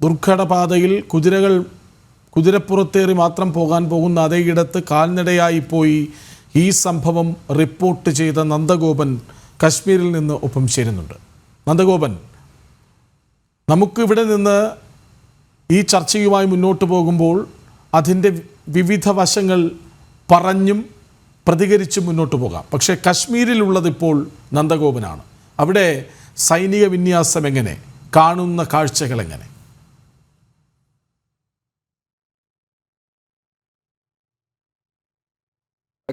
ദുർഘടപാതയിൽ കുതിരപ്പുറത്തേറി മാത്രം പോകാൻ പോകുന്ന അതേയിടത്ത് കാൽനടയായി പോയി ഈ സംഭവം റിപ്പോർട്ട് ചെയ്ത നന്ദഗോപൻ കശ്മീരിൽ നിന്ന് ഒപ്പം ചേരുന്നുണ്ട്. നന്ദഗോപൻ, നമുക്കിവിടെ നിന്ന് ഈ ചർച്ചയുമായി മുന്നോട്ട് പോകുമ്പോൾ അതിൻ്റെ വിവിധ വശങ്ങൾ പറഞ്ഞും പ്രതികരിച്ചും മുന്നോട്ട് പോകാം. പക്ഷേ കശ്മീരിലുള്ളതിപ്പോൾ നന്ദഗോപനാണ്. അവിടെ സൈനിക വിന്യാസം എങ്ങനെ, കാണുന്ന കാഴ്ചകൾ എങ്ങനെ?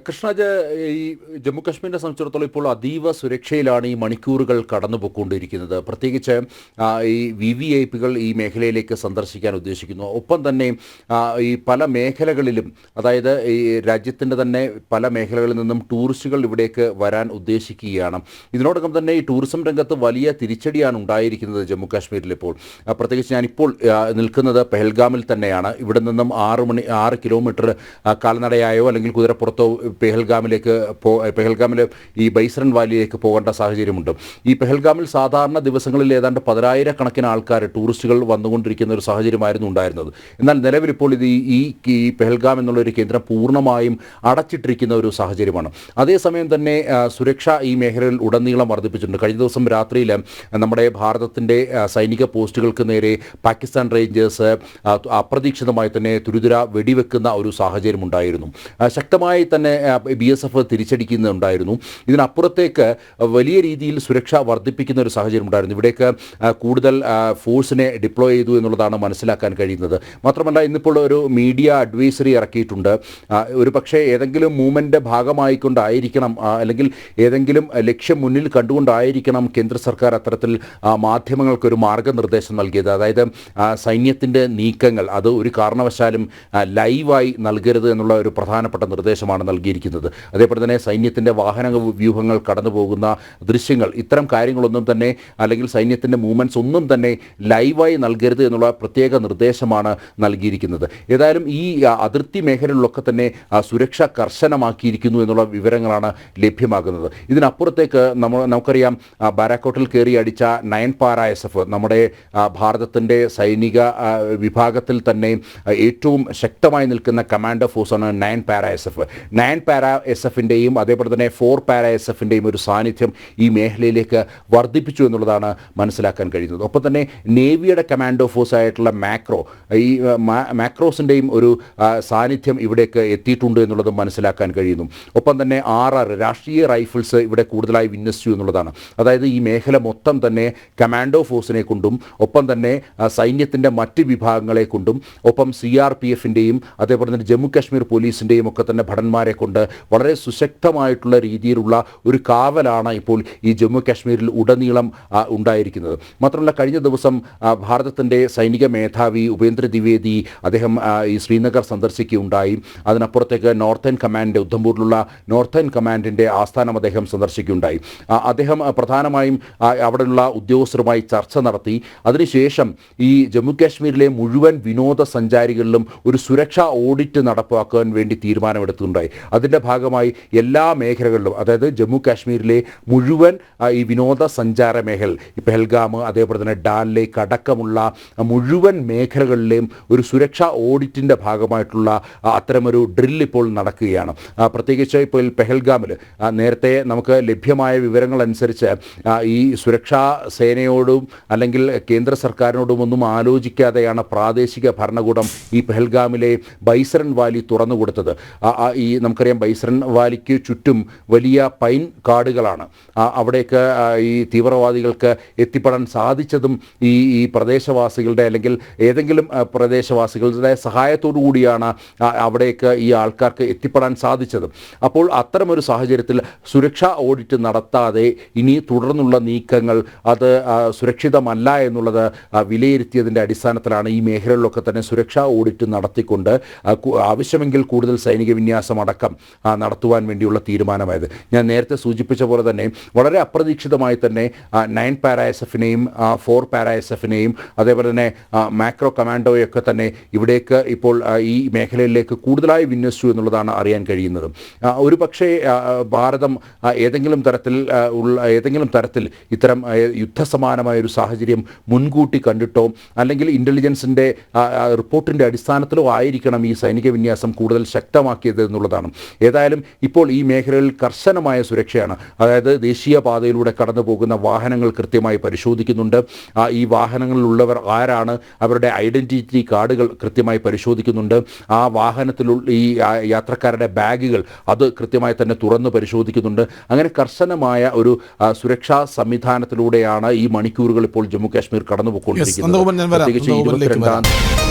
കൃഷ്ണജ്, ഈ ജമ്മു കാശ്മീരിനെ സംബന്ധിച്ചിടത്തോളം ഇപ്പോൾ അതീവ സുരക്ഷയിലാണ് ഈ മണിക്കൂറുകൾ കടന്നുപോയിക്കൊണ്ടിരിക്കുന്നത്. പ്രത്യേകിച്ച് ഈ VVIPകൾ ഈ മേഖലയിലേക്ക് സന്ദർശിക്കാൻ ഉദ്ദേശിക്കുന്നു. ഒപ്പം തന്നെ ഈ പല മേഖലകളിലും, അതായത് ഈ രാജ്യത്തിൻ്റെ തന്നെ പല മേഖലകളിൽ നിന്നും ടൂറിസ്റ്റുകൾ ഇവിടേക്ക് വരാൻ ഉദ്ദേശിക്കുകയാണ്. ഇതിനോടൊപ്പം തന്നെ ഈ ടൂറിസം രംഗത്ത് വലിയ തിരിച്ചടിയാണ് ഉണ്ടായിരിക്കുന്നത് ജമ്മു കാശ്മീരിൽ ഇപ്പോൾ. പ്രത്യേകിച്ച് ഞാനിപ്പോൾ നിൽക്കുന്നത് പെഹൽഗാമിൽ തന്നെയാണ്. ഇവിടെ നിന്നും 6 കിലോമീറ്റർ കാൽനടയായോ അല്ലെങ്കിൽ കുതിരപ്പുറത്തോ പെഹൽഗാമിലെ ഈ ബൈസറൻ വാലിയിലേക്ക് പോകേണ്ട സാഹചര്യമുണ്ട്. ഈ പെഹൽഗാമിൽ സാധാരണ ദിവസങ്ങളിൽ ഏതാണ്ട് 10,000 ആൾക്കാർ, ടൂറിസ്റ്റുകൾ വന്നുകൊണ്ടിരിക്കുന്ന ഒരു സാഹചര്യമായിരുന്നു ഉണ്ടായിരുന്നത്. എന്നാൽ നിലവിലിപ്പോൾ ഇത് ഈ പെഹൽഗാം എന്നുള്ളൊരു കേന്ദ്രം പൂർണ്ണമായും അടച്ചിട്ടിരിക്കുന്ന ഒരു സാഹചര്യമാണ്. അതേസമയം തന്നെ സുരക്ഷ ഈ മേഖലയിൽ ഉടനീളം വർദ്ധിപ്പിച്ചിട്ടുണ്ട്. കഴിഞ്ഞ ദിവസം രാത്രിയിൽ നമ്മുടെ ഭാരതത്തിൻ്റെ സൈനിക പോസ്റ്റുകൾക്ക് നേരെ പാകിസ്ഥാൻ റേഞ്ചേഴ്സ് അപ്രതീക്ഷിതമായി തന്നെ തുരുതുര വെടിവെക്കുന്ന ഒരു സാഹചര്യമുണ്ടായിരുന്നു. ശക്തമായി തന്നെ BSF തിരിച്ചടിക്കുന്നുണ്ടായിരുന്നു. ഇതിനപ്പുറത്തേക്ക് വലിയ രീതിയിൽ സുരക്ഷ വർദ്ധിപ്പിക്കുന്ന ഒരു സാഹചര്യം ഉണ്ടായിരുന്നു. ഇവിടേക്ക് കൂടുതൽ ഫോഴ്സിനെ ഡിപ്ലോയ് ചെയ്തു എന്നുള്ളതാണ് മനസ്സിലാക്കാൻ കഴിയുന്നത്. മാത്രമല്ല, ഇന്നിപ്പോൾ ഒരു മീഡിയ അഡ്വൈസറി ഇറക്കിയിട്ടുണ്ട്. ഒരു പക്ഷേ ഏതെങ്കിലും മൂവ്മെൻ്റ് ഭാഗമായിക്കൊണ്ടായിരിക്കണം, അല്ലെങ്കിൽ ഏതെങ്കിലും ലക്ഷ്യം മുന്നിൽ കണ്ടുകൊണ്ടായിരിക്കണം കേന്ദ്ര സർക്കാർ അത്തരത്തിൽ മാധ്യമങ്ങൾക്കൊരു മാർഗനിർദ്ദേശം നൽകിയത്. അതായത് സൈന്യത്തിൻ്റെ നീക്കങ്ങൾ അത് ഒരു കാരണവശാലും ലൈവായി നൽകരുത് എന്നുള്ള ഒരു പ്രധാനപ്പെട്ട നിർദ്ദേശമാണ് നൽകിയിരിക്കുന്നത്. അതേപോലെ തന്നെ സൈന്യത്തിൻ്റെ വാഹന വ്യൂഹങ്ങൾ കടന്നു പോകുന്ന ദൃശ്യങ്ങൾ, ഇത്തരം കാര്യങ്ങളൊന്നും തന്നെ, അല്ലെങ്കിൽ സൈന്യത്തിൻ്റെ മൂവ്മെൻറ്റ്സ് ഒന്നും തന്നെ ലൈവായി നൽകരുത് എന്നുള്ള പ്രത്യേക നിർദ്ദേശമാണ് നൽകിയിരിക്കുന്നത്. ഏതായാലും ഈ അതിർത്തി മേഖലകളിലൊക്കെ തന്നെ സുരക്ഷ കർശനമാക്കിയിരിക്കുന്നു എന്നുള്ള വിവരങ്ങളാണ് ലഭ്യമാകുന്നത്. ഇതിനപ്പുറത്തേക്ക് നമുക്കറിയാം, ബാരാക്കോട്ടിൽ കയറി അടിച്ച 9 പാരാ SF, നമ്മുടെ ഭാരതത്തിൻ്റെ സൈനിക വിഭാഗത്തിൽ തന്നെ ഏറ്റവും ശക്തമായി നിൽക്കുന്ന കമാൻഡോ ഫോഴ്സാണ് 9 പാരാ SF. 9 പാരാ SFൻ്റെയും അതേപോലെ തന്നെ 4 പാരാ SFൻ്റെയും ഒരു സാന്നിധ്യം ഈ മേഖലയിലേക്ക് വർദ്ധിപ്പിച്ചു എന്നുള്ളതാണ് മനസ്സിലാക്കാൻ കഴിയുന്നത്. ഒപ്പം തന്നെ നേവിയുടെ കമാൻഡോ ഫോഴ്സ് ആയിട്ടുള്ള മാക്രോസിൻ്റെയും ഒരു സാന്നിധ്യം ഇവിടേക്ക് എത്തിയിട്ടുണ്ട് എന്നുള്ളത് മനസ്സിലാക്കാൻ കഴിയുന്നു. ഒപ്പം തന്നെ RR രാഷ്ട്രീയ റൈഫിൾസ് ഇവിടെ കൂടുതലായി വിന്യസിച്ചു എന്നുള്ളതാണ്. അതായത് ഈ മേഖല മൊത്തം തന്നെ കമാൻഡോ ഫോഴ്സിനെ കൊണ്ടും ഒപ്പം തന്നെ സൈന്യത്തിൻ്റെ മറ്റ് വിഭാഗങ്ങളെ കൊണ്ടും ഒപ്പം CRPFൻ്റെയും അതേപോലെ തന്നെ ജമ്മു കാശ്മീർ പോലീസിൻ്റെയും ഒക്കെ തന്നെ ഭടന്മാരെ കൊണ്ട് വളരെ സുശക്തമായിട്ടുള്ള രീതിയിലുള്ള ഒരു കാവലാണ് ഇപ്പോൾ ഈ ജമ്മു കാശ്മീരിൽ ഉടനീളം ഉണ്ടായിരിക്കുന്നത്. മാത്രമല്ല, കഴിഞ്ഞ ദിവസം ഭാരതത്തിൻ്റെ സൈനിക മേധാവി ഉപേന്ദ്ര ദ്വിവേദി അദ്ദേഹം ഈ ശ്രീനഗർ സന്ദർശിക്കുകയുണ്ടായി. അതിനപ്പുറത്തേക്ക് നോർത്തേൺ കമാൻഡ്, ഉദ്ധംപൂരിലുള്ള നോർത്തേൺ കമാൻഡിൻ്റെ ആസ്ഥാനം അദ്ദേഹം സന്ദർശിക്കുകയുണ്ടായി. അദ്ദേഹം പ്രധാനമായും അവിടെയുള്ള ഉദ്യോഗസ്ഥരുമായി ചർച്ച നടത്തി. അതിനുശേഷം ഈ ജമ്മു കാശ്മീരിലെ മുഴുവൻ വിനോദസഞ്ചാരികളിലും ഒരു സുരക്ഷാ ഓഡിറ്റ് നടപ്പാക്കാൻ വേണ്ടി തീരുമാനമെടുത്തിട്ടുണ്ടായി. അതിൻ്റെ ഭാഗമായി എല്ലാ മേഖലകളിലും, അതായത് ജമ്മു കാശ്മീരിലെ മുഴുവൻ ഈ വിനോദസഞ്ചാര മേഖല, ഈ പെഹൽഗാം അതേപോലെ തന്നെ ഡാൽ ലേക്ക് അടക്കമുള്ള മുഴുവൻ മേഖലകളിലെയും ഒരു സുരക്ഷാ ഓഡിറ്റിൻ്റെ ഭാഗമായിട്ടുള്ള അത്തരമൊരു ഡ്രിൽ ഇപ്പോൾ നടക്കുകയാണ്. പ്രത്യേകിച്ച് ഇപ്പോൾ പെഹൽഗാമിൽ നേരത്തെ നമുക്ക് ലഭ്യമായ വിവരങ്ങൾ അനുസരിച്ച് ഈ സുരക്ഷാ സേനയോടും അല്ലെങ്കിൽ കേന്ദ്ര സർക്കാരിനോടും ഒന്നും ആലോചിക്കാതെയാണ് പ്രാദേശിക ഭരണകൂടം ഈ പെഹൽഗാമിലെ ബൈസറൻ വാലി തുറന്നു കൊടുത്തത്. ഈ നമുക്കറിയാം, ബൈസറൻ വാലിക്ക് ചുറ്റും വലിയ പൈൻ കാടുകളാണ്. അവിടേക്ക് ഈ തീവ്രവാദികൾക്ക് എത്തിപ്പെടാൻ സാധിച്ചതും ഈ പ്രദേശവാസികളുടെ അല്ലെങ്കിൽ ഏതെങ്കിലും പ്രദേശവാസികളുടെ സഹായത്തോടു കൂടിയാണ് അവിടേക്ക് ഈ ആൾക്കാർക്ക് എത്തിപ്പെടാൻ സാധിച്ചത്. അപ്പോൾ അത്തരമൊരു സാഹചര്യത്തിൽ സുരക്ഷാ ഓഡിറ്റ് നടത്താതെ ഇനി തുടർന്നുള്ള നീക്കങ്ങൾ അത് സുരക്ഷിതമല്ല എന്നുള്ളത് വിലയിരുത്തിയതിൻ്റെ അടിസ്ഥാനത്തിലാണ് ഈ മേഖലകളിലൊക്കെ തന്നെ സുരക്ഷാ ഓഡിറ്റ് നടത്തിക്കൊണ്ട് ആവശ്യമെങ്കിൽ കൂടുതൽ സൈനിക വിന്യാസം അടക്കം അടക്കം നടത്തുവാൻ വേണ്ടിയുള്ള തീരുമാനമായത്. ഞാൻ നേരത്തെ സൂചിപ്പിച്ച പോലെ തന്നെ വളരെ അപ്രതീക്ഷിതമായി തന്നെ 9 പാരാ എസ്എഫിനെയും 4 പാരാ എസ്എഫിനെയും അതേപോലെ തന്നെ മാക്രോ കമാൻഡോയൊക്കെ തന്നെ ഇവിടേക്ക് ഇപ്പോൾ ഈ മേഖലയിലേക്ക് കൂടുതലായി വിന്യസിച്ചു എന്നുള്ളതാണ് അറിയാൻ കഴിയുന്നത്. ഒരു പക്ഷേ ഭാരതം ഏതെങ്കിലും തരത്തിൽ ഇത്തരം യുദ്ധസമാനമായ ഒരു സാഹചര്യം മുൻകൂട്ടി കണ്ടിട്ടോ അല്ലെങ്കിൽ ഇൻ്റലിജൻസിൻ്റെ റിപ്പോർട്ടിൻ്റെ അടിസ്ഥാനത്തിലോ ആയിരിക്കണം ഈ സൈനിക വിന്യാസം കൂടുതൽ ശക്തമാക്കിയത് എന്നുള്ളതാണ്. ഏതായാലും ഇപ്പോൾ ഈ മേഖലയിൽ കർശനമായ സുരക്ഷയാണ്. അതായത് ദേശീയപാതയിലൂടെ കടന്നു പോകുന്ന വാഹനങ്ങൾ കൃത്യമായി പരിശോധിക്കുന്നുണ്ട്. ഈ വാഹനങ്ങളിലുള്ളവർ ആരാണ്, അവരുടെ ഐഡൻറ്റിറ്റി കാർഡുകൾ കൃത്യമായി പരിശോധിക്കുന്നുണ്ട്. ആ വാഹനത്തിലുള്ള ഈ യാത്രക്കാരുടെ ബാഗുകൾ അത് കൃത്യമായി തന്നെ തുറന്ന് പരിശോധിക്കുന്നുണ്ട്. അങ്ങനെ കർശനമായ ഒരു സുരക്ഷാ സംവിധാനത്തിലൂടെയാണ് ഈ മണിക്കൂറുകൾ ഇപ്പോൾ ജമ്മു കാശ്മീർ കടന്നുപോയിക്കൊണ്ടിരിക്കുന്നത്. പ്രത്യേകിച്ച് 22